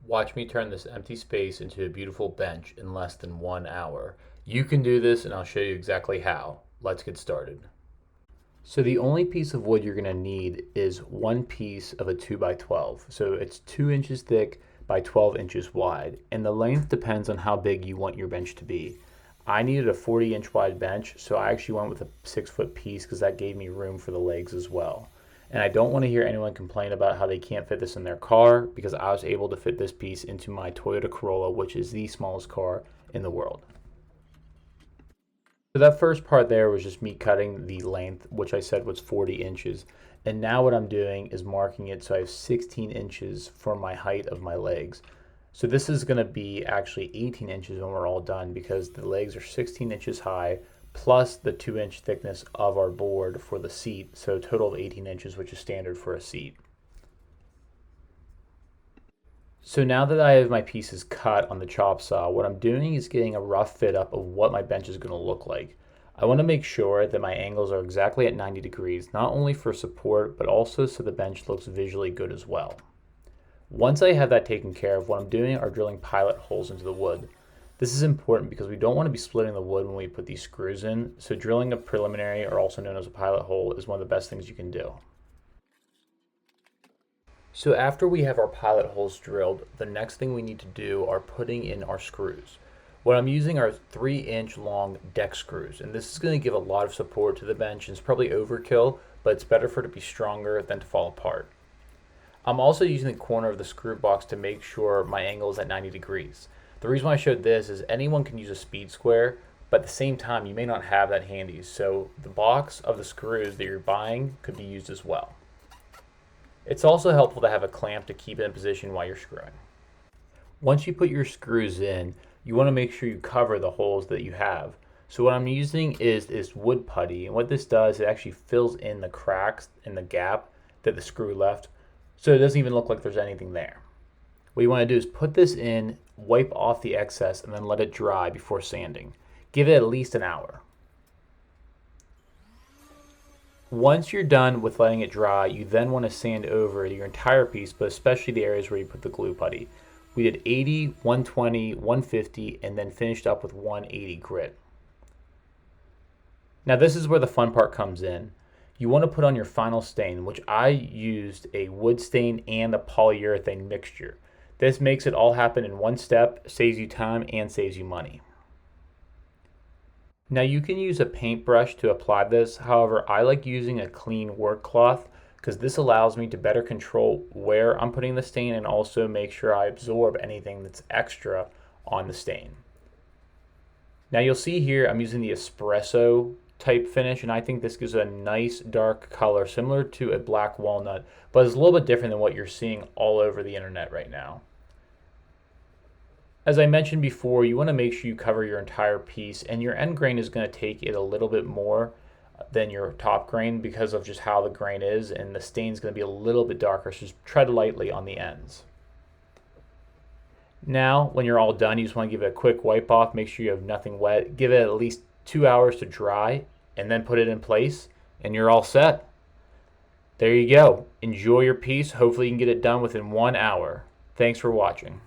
Watch me turn this empty space into a beautiful bench in less than 1 hour. You can do this and I'll show you exactly how. Let's get started. So the only piece of wood you're gonna need is one piece of a 2x12. So it's 2 inches thick by 12 inches wide. And the length depends on how big you want your bench to be. I needed a 40-inch wide bench, so I actually went with a 6-foot piece because that gave me room for the legs as well. And I don't want to hear anyone complain about how they can't fit this in their car, because I was able to fit this piece into my Toyota Corolla, which is the smallest car in the world. So that first part there was just me cutting the length, which I said was 40 inches. And now what I'm doing is marking it so I have 16 inches for my height of my legs. So this is going to be actually 18 inches when we're all done, because the legs are 16 inches high plus the 2-inch thickness of our board for the seat, so a total of 18 inches, which is standard for a seat. So now that I have my pieces cut on the chop saw, what I'm doing is getting a rough fit up of what my bench is going to look like. I want to make sure that my angles are exactly at 90 degrees, not only for support, but also so the bench looks visually good as well. Once I have that taken care of, what I'm doing are drilling pilot holes into the wood. This is important because we don't want to be splitting the wood when we put these screws in, so drilling a preliminary, or also known as a pilot hole, is one of the best things you can do. So after we have our pilot holes drilled, the next thing we need to do are putting in our screws. What I'm using are 3-inch long deck screws, and this is going to give a lot of support to the bench, and it's probably overkill, but it's better for it to be stronger than to fall apart. I'm also using the corner of the screw box to make sure my angle is at 90 degrees. The reason why I showed this is anyone can use a speed square, but at the same time you may not have that handy, so the box of the screws that you're buying could be used as well. It's also helpful to have a clamp to keep it in position while you're screwing. Once you put your screws in, you want to make sure you cover the holes that you have. So what I'm using is this wood putty, and what this does, it actually fills in the cracks in the gap that the screw left, so it doesn't even look like there's anything there. What you want to do is put this in, wipe off the excess, and then let it dry before sanding. Give it at least an hour. Once you're done with letting it dry, you then want to sand over your entire piece, but especially the areas where you put the glue putty. We did 80, 120, 150, and then finished up with 180 grit. Now this is where the fun part comes in. You want to put on your final stain, which I used a wood stain and a polyurethane mixture. This makes it all happen in one step, saves you time, and saves you money. Now you can use a paintbrush to apply this, however I like using a clean work cloth because this allows me to better control where I'm putting the stain and also make sure I absorb anything that's extra on the stain. Now you'll see here I'm using the espresso type finish, and I think this gives a nice dark color similar to a black walnut, but it's a little bit different than what you're seeing all over the internet right now. As I mentioned before, you want to make sure you cover your entire piece, and your end grain is going to take it a little bit more than your top grain because of just how the grain is, and the stain is going to be a little bit darker, so just tread lightly on the ends. Now when you're all done, you just want to give it a quick wipe off, make sure you have nothing wet, give it at least 2 hours to dry, and then put it in place, and you're all set. There you go. Enjoy your piece. Hopefully you can get it done within 1 hour. Thanks for watching.